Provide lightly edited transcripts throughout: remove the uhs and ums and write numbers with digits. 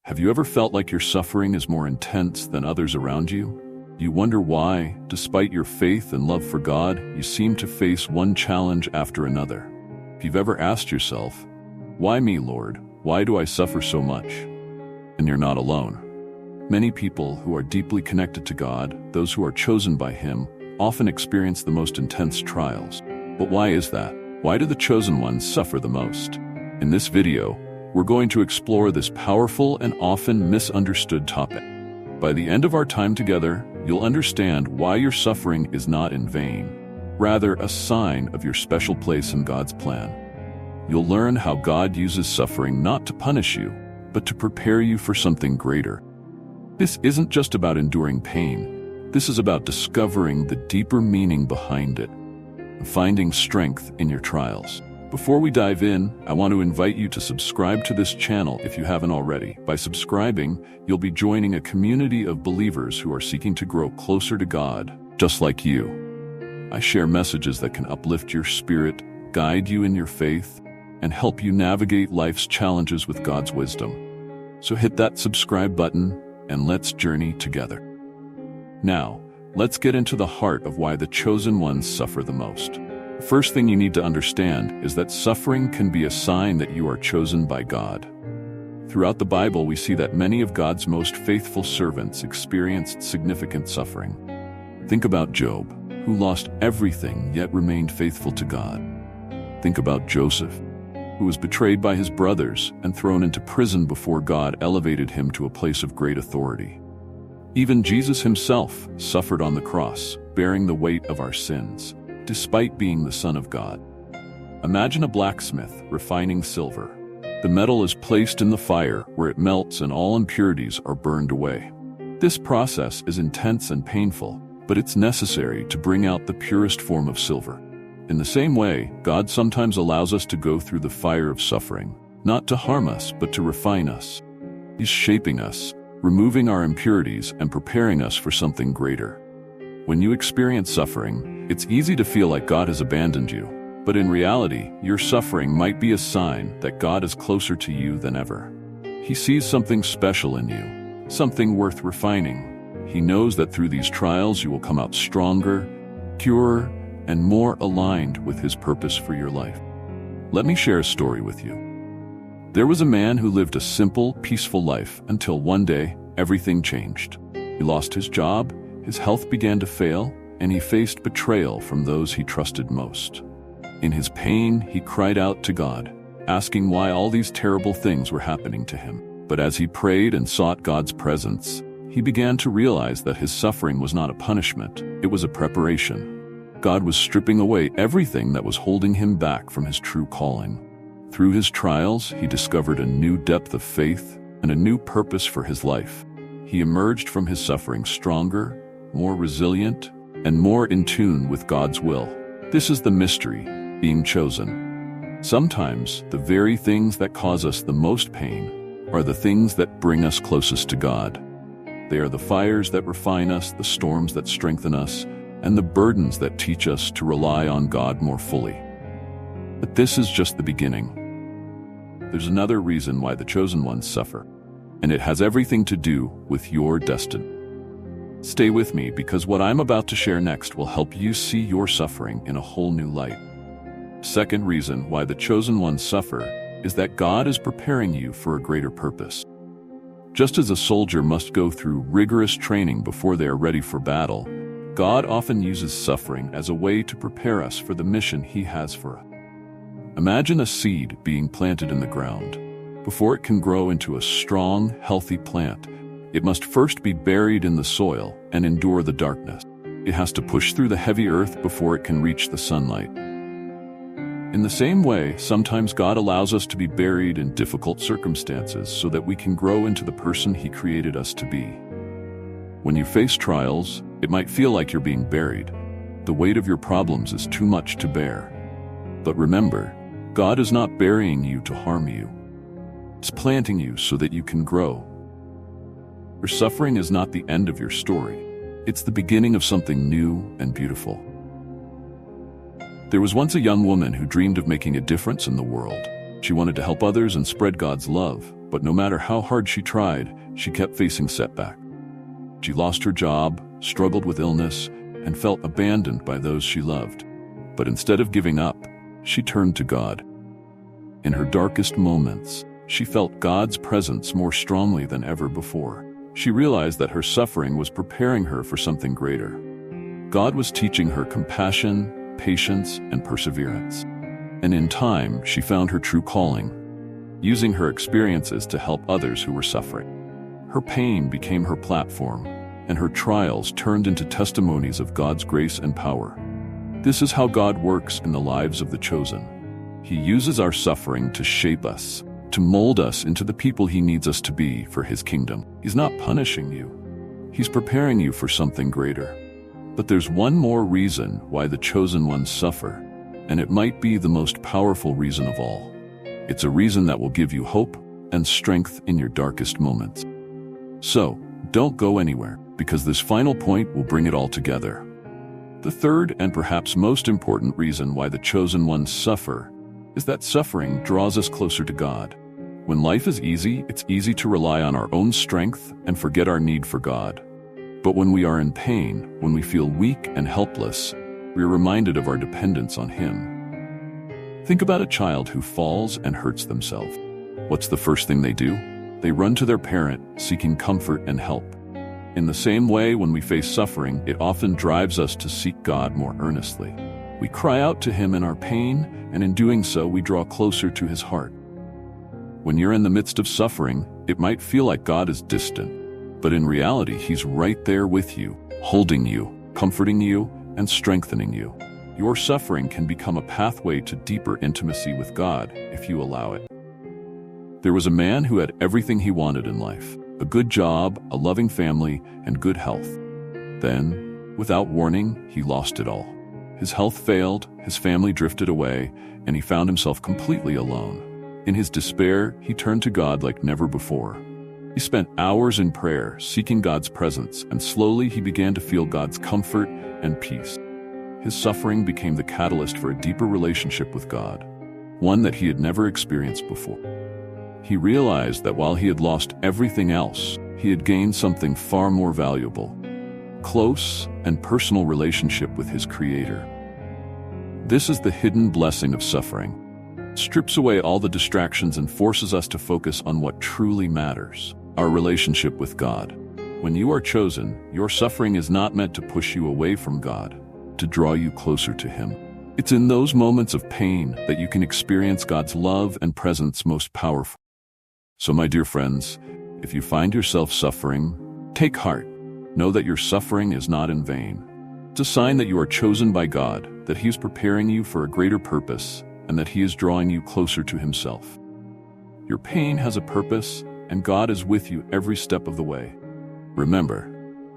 Have you ever felt like your suffering is more intense than others around you? You wonder why, despite your faith and love for God, you seem to face one challenge after another. If you've ever asked yourself, "Why me, Lord? Why do I suffer so much?" And you're not alone. Many people who are deeply connected to God, those who are chosen by Him, often experience the most intense trials. But why is that? Why do the chosen ones suffer the most? In this video, we're going to explore this powerful and often misunderstood topic. By the end of our time together, you'll understand why your suffering is not in vain, rather a sign of your special place in God's plan. You'll learn how God uses suffering not to punish you, but to prepare you for something greater. This isn't just about enduring pain. This is about discovering the deeper meaning behind it, and finding strength in your trials. Before we dive in, I want to invite you to subscribe to this channel if you haven't already. By subscribing, you'll be joining a community of believers who are seeking to grow closer to God, just like you. I share messages that can uplift your spirit, guide you in your faith, and help you navigate life's challenges with God's wisdom. So hit that subscribe button and let's journey together. Now, let's get into the heart of why the chosen ones suffer the most. The first thing you need to understand is that suffering can be a sign that you are chosen by God. Throughout the Bible, we see that many of God's most faithful servants experienced significant suffering. Think about Job, who lost everything yet remained faithful to God. Think about Joseph, who was betrayed by his brothers and thrown into prison before God elevated him to a place of great authority. Even Jesus himself suffered on the cross, bearing the weight of our sins, despite being the Son of God. Imagine a blacksmith refining silver. The metal is placed in the fire where it melts and all impurities are burned away. This process is intense and painful, but it's necessary to bring out the purest form of silver. In the same way, God sometimes allows us to go through the fire of suffering, not to harm us, but to refine us. He's shaping us, removing our impurities and preparing us for something greater. When you experience suffering, it's easy to feel like God has abandoned you, but in reality, your suffering might be a sign that God is closer to you than ever. He sees something special in you, something worth refining. He knows that through these trials you will come out stronger, purer, and more aligned with His purpose for your life. Let me share a story with you. There was a man who lived a simple, peaceful life until one day, everything changed. He lost his job, his health began to fail, and he faced betrayal from those he trusted most. In his pain, he cried out to God, asking why all these terrible things were happening to him. But as he prayed and sought God's presence, he began to realize that his suffering was not a punishment, it was a preparation. God was stripping away everything that was holding him back from his true calling. Through his trials, he discovered a new depth of faith and a new purpose for his life. He emerged from his suffering stronger, more resilient, and more in tune with God's will. This is the mystery, being chosen. Sometimes, the very things that cause us the most pain are the things that bring us closest to God. They are the fires that refine us, the storms that strengthen us, and the burdens that teach us to rely on God more fully. But this is just the beginning. There's another reason why the chosen ones suffer, and it has everything to do with your destiny. Stay with me because what I'm about to share next will help you see your suffering in a whole new light. Second reason why the chosen ones suffer is that God is preparing you for a greater purpose. Just as a soldier must go through rigorous training before they are ready for battle, God often uses suffering as a way to prepare us for the mission He has for us. Imagine a seed being planted in the ground. Before it can grow into a strong, healthy plant, it must first be buried in the soil and endure the darkness. It has to push through the heavy earth before it can reach the sunlight. In the same way, sometimes God allows us to be buried in difficult circumstances so that we can grow into the person He created us to be. When you face trials, it might feel like you're being buried. The weight of your problems is too much to bear. But remember, God is not burying you to harm you. He's planting you so that you can grow. Your suffering is not the end of your story. It's the beginning of something new and beautiful. There was once a young woman who dreamed of making a difference in the world. She wanted to help others and spread God's love, But no matter how hard she tried, she kept facing setback. She lost her job, struggled with illness, and felt abandoned by those she loved. But instead of giving up, she turned to God. In her darkest moments, she felt God's presence more strongly than ever before. She realized that her suffering was preparing her for something greater. God was teaching her compassion, patience, and perseverance. And in time, she found her true calling, using her experiences to help others who were suffering. Her pain became her platform, and her trials turned into testimonies of God's grace and power. This is how God works in the lives of the chosen. He uses our suffering to shape us, to mold us into the people He needs us to be for His kingdom. He's not punishing you. He's preparing you for something greater. But there's one more reason why the chosen ones suffer, and it might be the most powerful reason of all. It's a reason that will give you hope and strength in your darkest moments. So, don't go anywhere, because this final point will bring it all together. The third and perhaps most important reason why the chosen ones suffer is that suffering draws us closer to God. When life is easy, it's easy to rely on our own strength and forget our need for God. But when we are in pain, when we feel weak and helpless, we are reminded of our dependence on Him. Think about a child who falls and hurts themselves. What's the first thing they do? They run to their parent, seeking comfort and help. In the same way, when we face suffering, it often drives us to seek God more earnestly. We cry out to Him in our pain, and in doing so, we draw closer to His heart. When you're in the midst of suffering, it might feel like God is distant. But in reality, He's right there with you, holding you, comforting you, and strengthening you. Your suffering can become a pathway to deeper intimacy with God if you allow it. There was a man who had everything he wanted in life: a good job, a loving family, and good health. Then, without warning, he lost it all. His health failed, his family drifted away, and he found himself completely alone. In his despair, he turned to God like never before. He spent hours in prayer, seeking God's presence, and slowly he began to feel God's comfort and peace. His suffering became the catalyst for a deeper relationship with God, one that he had never experienced before. He realized that while he had lost everything else, he had gained something far more valuable: close and personal relationship with his Creator. This is the hidden blessing of suffering. It strips away all the distractions and forces us to focus on what truly matters: our relationship with God. When you are chosen, your suffering is not meant to push you away from God, to draw you closer to Him. It's in those moments of pain that you can experience God's love and presence most powerfully. So, my dear friends, if you find yourself suffering, take heart. Know that your suffering is not in vain. It's a sign that you are chosen by God, that He is preparing you for a greater purpose, and that He is drawing you closer to Himself. Your pain has a purpose, and God is with you every step of the way. Remember,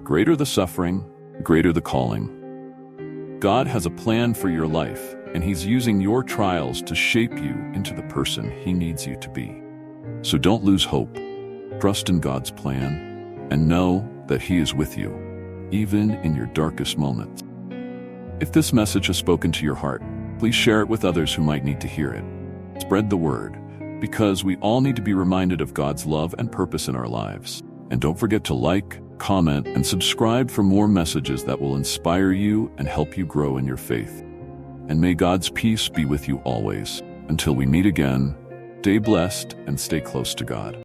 greater the suffering, greater the calling. God has a plan for your life, and He's using your trials to shape you into the person He needs you to be. So don't lose hope. Trust in God's plan, and know that He is with you, even in your darkest moments. If this message has spoken to your heart, please share it with others who might need to hear it. Spread the word, because we all need to be reminded of God's love and purpose in our lives. And don't forget to like, comment, and subscribe for more messages that will inspire you and help you grow in your faith. And may God's peace be with you always. Until we meet again, stay blessed and stay close to God.